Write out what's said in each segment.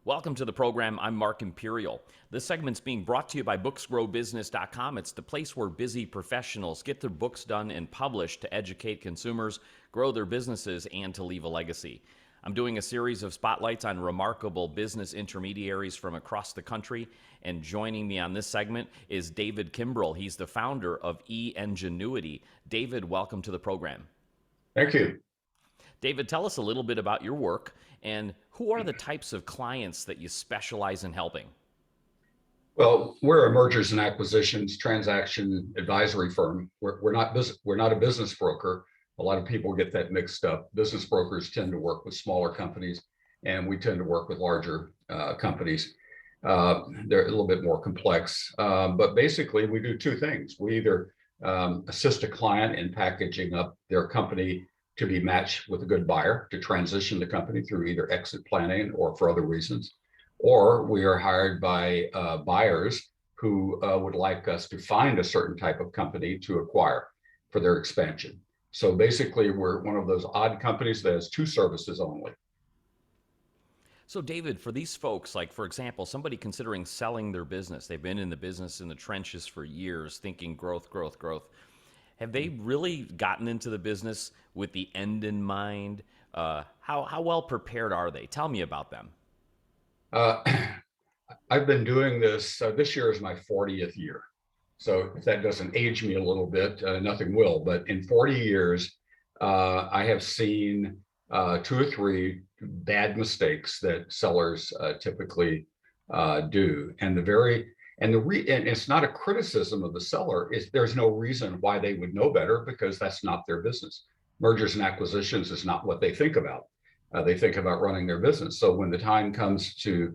Welcome to the program. I'm Mark Imperial. This segment's being brought to you by booksgrowbusiness.com. It's the place where busy professionals get their books done and published to educate consumers, grow their businesses, and to leave a legacy. I'm doing a series of spotlights on remarkable business intermediaries from across the country, and joining me on this segment is David Kimbrell. He's the founder of Engnuity. David, welcome to the program. Thank you. David, tell us a little bit about your work and who are the types of clients that you specialize in helping? Well, we're a mergers and acquisitions transaction advisory firm. We're not a business broker. A lot of people get that mixed up. Business brokers tend to work with smaller companies, and we tend to work with larger companies. They're a little bit more complex, but basically we do two things. We either assist a client in packaging up their company to be matched with a good buyer to transition the company through either exit planning or for other reasons, or we are hired by buyers who would like us to find a certain type of company to acquire for their expansion. So basically, we're one of those odd companies that has two services only. So, David, for these folks, like, for example, somebody considering selling their business, they've been in the business in the trenches for years, thinking growth, growth, growth. Have they really gotten into the business with the end in mind? How well prepared are they? Tell me about them. Uh, I've been doing this. This year is my 40th year. So if that doesn't age me a little bit, nothing will. But in 40 years, I have seen two or three bad mistakes that sellers typically do. And it's not a criticism of the seller. There's no reason why they would know better because that's not their business. Mergers and acquisitions is not what they think about. They think about running their business. So when the time comes to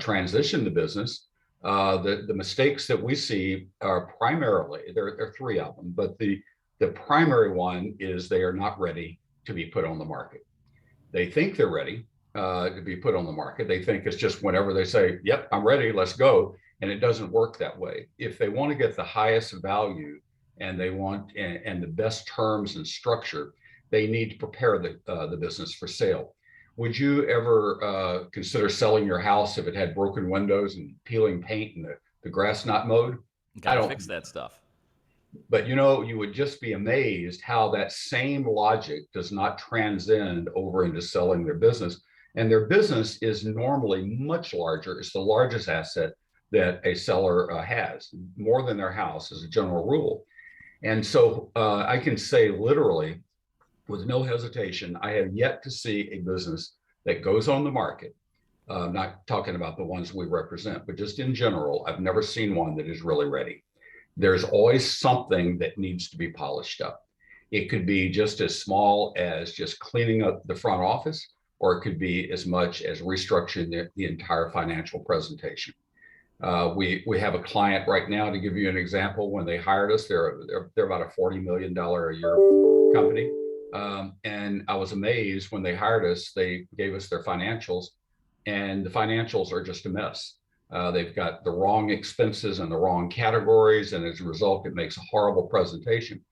transition the business, the mistakes that we see are primarily, there are three of them, but the primary one is they are not ready to be put on the market. They think they're ready to be put on the market. They think it's just whenever they say, yep, I'm ready, let's go. And it doesn't work that way. If they want to get the highest value and they want and the best terms and structure, they need to prepare the business for sale. Would you ever consider selling your house if it had broken windows and peeling paint and the grass not mowed? Got to fix that stuff. But you would just be amazed how that same logic does not transcend over into selling their business. And their business is normally much larger. It's the largest asset that a seller has, more than their house as a general rule. And so I can say literally, with no hesitation, I have yet to see a business that goes on the market. I'm not talking about the ones we represent, but just in general, I've never seen one that is really ready. There's always something that needs to be polished up. It could be just as small as just cleaning up the front office, or it could be as much as restructuring the entire financial presentation. We have a client right now, to give you an example. When they hired us, they're about a $40 million a year company. And I was amazed when they hired us, they gave us their financials, and the financials are just a mess. They've got the wrong expenses and the wrong categories, and as a result, it makes a horrible presentation.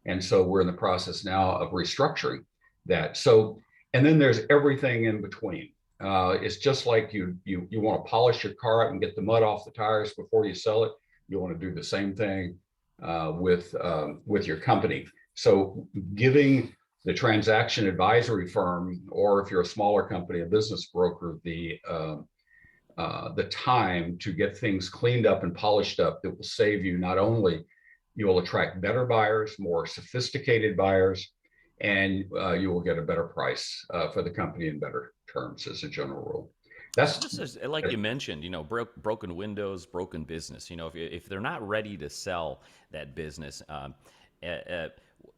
And so we're in the process now of restructuring that. So, and then there's everything in between. It's just like you want to polish your car up and get the mud off the tires before you sell it. You want to do the same thing with your company. So giving the transaction advisory firm, or if you're a smaller company, a business broker, the time to get things cleaned up and polished up, that will save you. Not only you will attract better buyers, more sophisticated buyers, and you will get a better price for the company in better terms as a general rule. This is, like you mentioned, broken windows, broken business. If they're not ready to sell that business,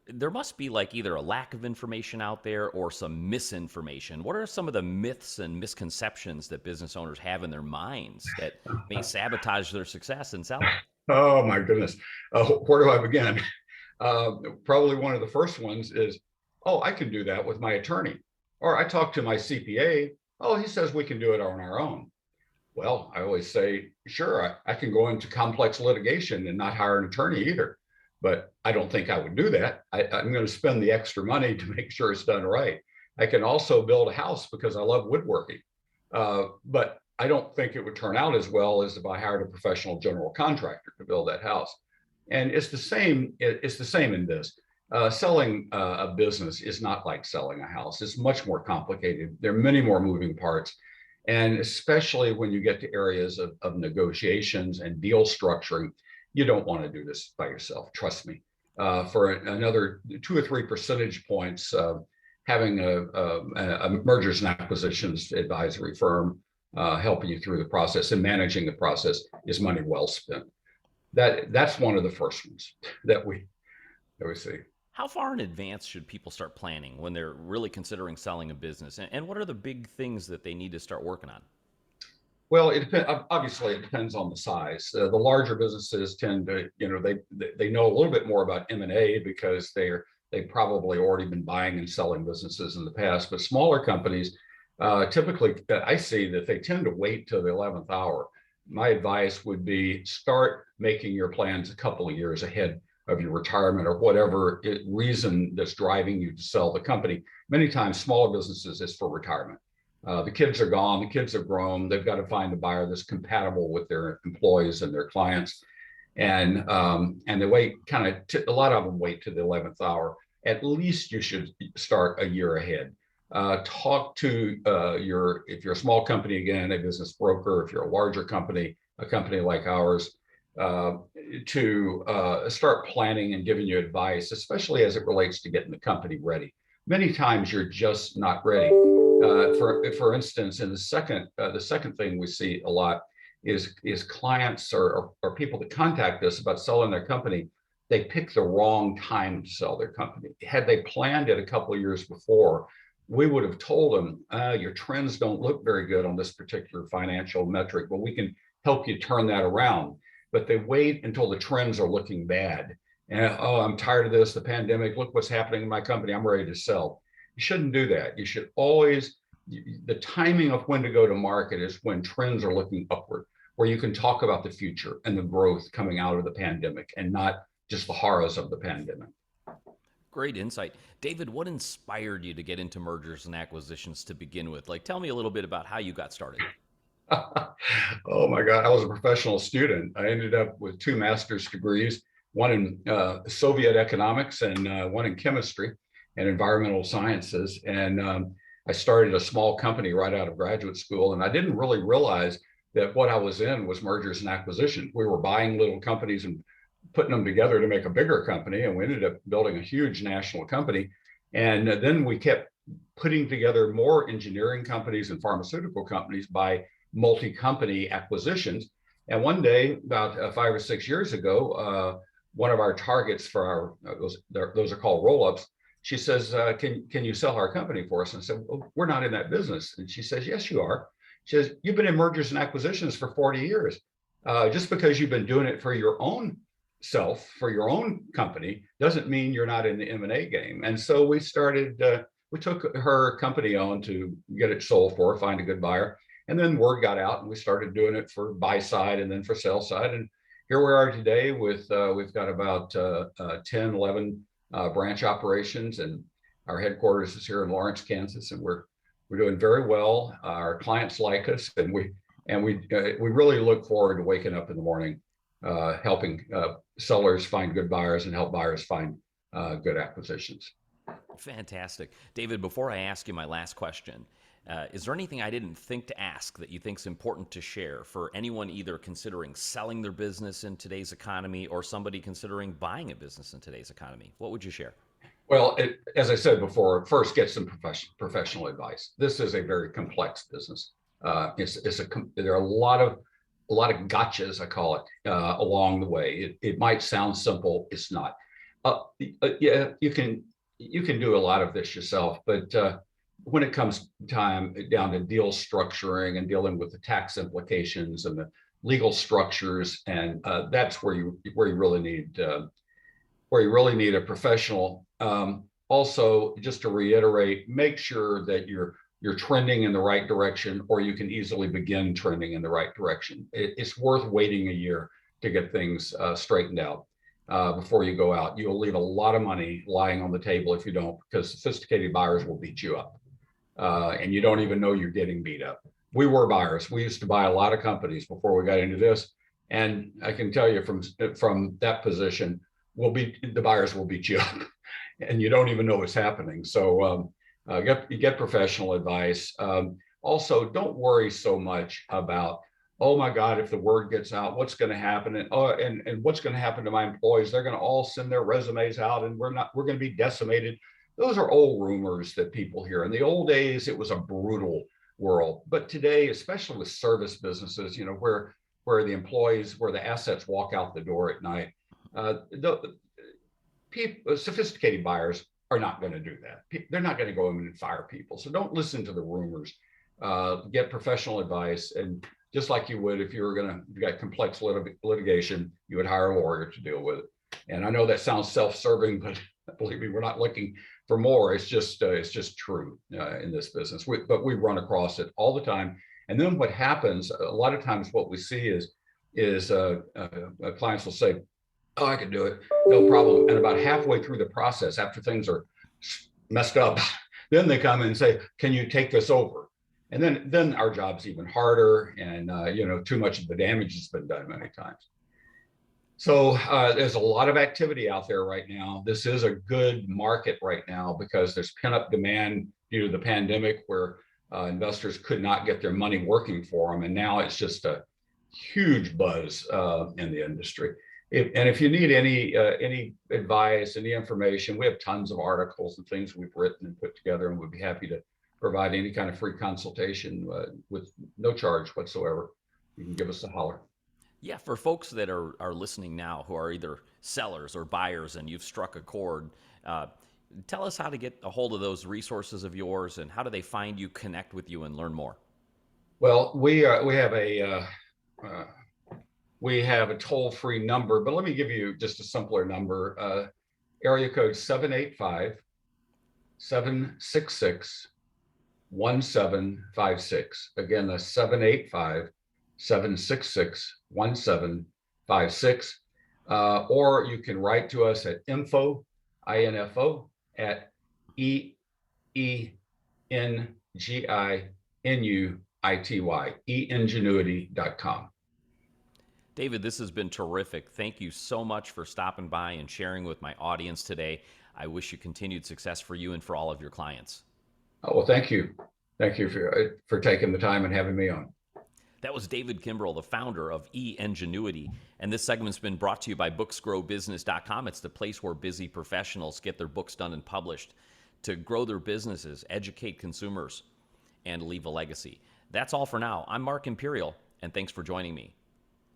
there must be like either a lack of information out there or some misinformation. What are some of the myths and misconceptions that business owners have in their minds that may sabotage their success in selling? Oh my goodness. Where do I begin? Probably one of the first ones is, oh, I can do that with my attorney. Or I talked to my CPA. Oh, he says we can do it on our own. Well, I always say, sure, I can go into complex litigation and not hire an attorney either. But I don't think I would do that. I'm going to spend the extra money to make sure it's done right. I can also build a house because I love woodworking. But I don't think it would turn out as well as if I hired a professional general contractor to build that house. And it's the same. It's the same in this. Selling a business is not like selling a house. It's much more complicated. There are many more moving parts. And especially when you get to areas of negotiations and deal structuring, you don't want to do this by yourself. Trust me. For another 2 or 3 percentage points, having a mergers and acquisitions advisory firm helping you through the process and managing the process is money well spent. That's one of the first ones that we see. How far in advance should people start planning when they're really considering selling a business? And what are the big things that they need to start working on? Well, it depends. Obviously, it depends on the size. The larger businesses tend to, they know a little bit more about M&A because they've probably already been buying and selling businesses in the past. But smaller companies, typically, I see that they tend to wait till the 11th hour. My advice would be start making your plans a couple of years ahead of your retirement or whatever reason that's driving you to sell the company. Many times, smaller businesses is for retirement. The kids are gone, the kids have grown, they've got to find a buyer that's compatible with their employees and their clients. And they wait a lot of them wait to the 11th hour. At least you should start a year ahead. Talk to if you're a small company, again, a business broker, if you're a larger company, a company like ours, to start planning and giving you advice, especially as it relates to getting the company ready. Many times you're just not ready. For instance, in the second thing we see a lot is clients or people that contact us about selling their company. They pick the wrong time to sell their company. Had they planned it a couple of years before, we would have told them, your trends don't look very good on this particular financial metric, but we can help you turn that around. But they wait until the trends are looking bad. And, oh, I'm tired of this, the pandemic, look what's happening in my company, I'm ready to sell. You shouldn't do that. You should always, the timing of when to go to market is when trends are looking upward, where you can talk about the future and the growth coming out of the pandemic and not just the horrors of the pandemic. Great insight. David, what inspired you to get into mergers and acquisitions to begin with? Like, tell me a little bit about how you got started. Oh my God, I was a professional student. I ended up with 2 master's degrees, one in Soviet economics and one in chemistry and environmental sciences. And I started a small company right out of graduate school. And I didn't really realize that what I was in was mergers and acquisitions. We were buying little companies and putting them together to make a bigger company. And we ended up building a huge national company. And then we kept putting together more engineering companies and pharmaceutical companies by multi-company acquisitions. And one day, about 5 or 6 years ago, one of our targets for our, those are called roll-ups, she says, can you sell our company for us? And I said, well, we're not in that business. And she says, yes, you are. She says, you've been in mergers and acquisitions for 40 years. Just because you've been doing it for your own self, for your own company, doesn't mean you're not in the M&A game. And so we started, we took her company on to get it sold for her, find a good buyer. And then word got out and we started doing it for buy side and then for sell side. And here we are today with, we've got about 10, 11 branch operations, and our headquarters is here in Lawrence, Kansas, and we're doing very well. Our clients like us, and we really look forward to waking up in the morning, helping sellers find good buyers and help buyers find good acquisitions. Fantastic. David, before I ask you my last question, is there anything I didn't think to ask that you think is important to share for anyone either considering selling their business in today's economy or somebody considering buying a business in today's economy? What would you share? Well, as I said before, first get some professional advice. This is a very complex business. There are a lot of gotchas, I call it, along the way. It might sound simple, it's not. Yeah, you can do a lot of this yourself, but when it comes down to deal structuring and dealing with the tax implications and the legal structures, and that's where you really need a professional. Also, just to reiterate, make sure that you're trending in the right direction, or you can easily begin trending in the right direction. It's worth waiting a year to get things straightened out before you go out. You'll leave a lot of money lying on the table if you don't, because sophisticated buyers will beat you up. And you don't even know you're getting beat up. We were buyers. We used to buy a lot of companies before we got into this. And I can tell you from that position, the buyers will beat you up and you don't even know what's happening. So get professional advice. Also, don't worry so much about, oh my God, if the word gets out, what's going to happen? And what's going to happen to my employees? They're going to all send their resumes out and we're going to be decimated. Those are old rumors that people hear. In the old days, it was a brutal world. But today, especially with service businesses, where the employees, where the assets walk out the door at night, sophisticated buyers are not going to do that. They're not going to go in and fire people. So don't listen to the rumors. Get professional advice, and just like you would if you got complex litigation, you would hire a lawyer to deal with it. And I know that sounds self-serving, but believe me, we're not looking for more. It's just true in this business. But we run across it all the time. And then what happens a lot of times, what we see is clients will say, "Oh, I can do it, no problem." And about halfway through the process, after things are messed up, then they come and say, "Can you take this over?" And then our job's even harder, and too much of the damage has been done many times. So there's a lot of activity out there right now. This is a good market right now because there's pent-up demand due to the pandemic, where investors could not get their money working for them, and now it's just a huge buzz in the industry. If you need any advice, any information, we have tons of articles and things we've written and put together, and we'd be happy to provide any kind of free consultation with no charge whatsoever. You can give us a holler. Yeah, for folks that are listening now who are either sellers or buyers and you've struck a chord, tell us how to get a hold of those resources of yours, and how do they find you, connect with you, and learn more? Well, we have a toll-free number, but let me give you just a simpler number. Area code 785-766-1756. Again, that's 785-766-1756. Or you can write to us at info at Engnuity.com. David, this has been terrific. Thank you so much for stopping by and sharing with my audience today. I wish you continued success for you and for all of your clients. Oh, well, thank you. Thank you for taking the time and having me on. That was David Kimbrell, the founder of Engnuity. And this segment's been brought to you by booksgrowbusiness.com. It's the place where busy professionals get their books done and published to grow their businesses, educate consumers, and leave a legacy. That's all for now. I'm Mark Imperial, and thanks for joining me.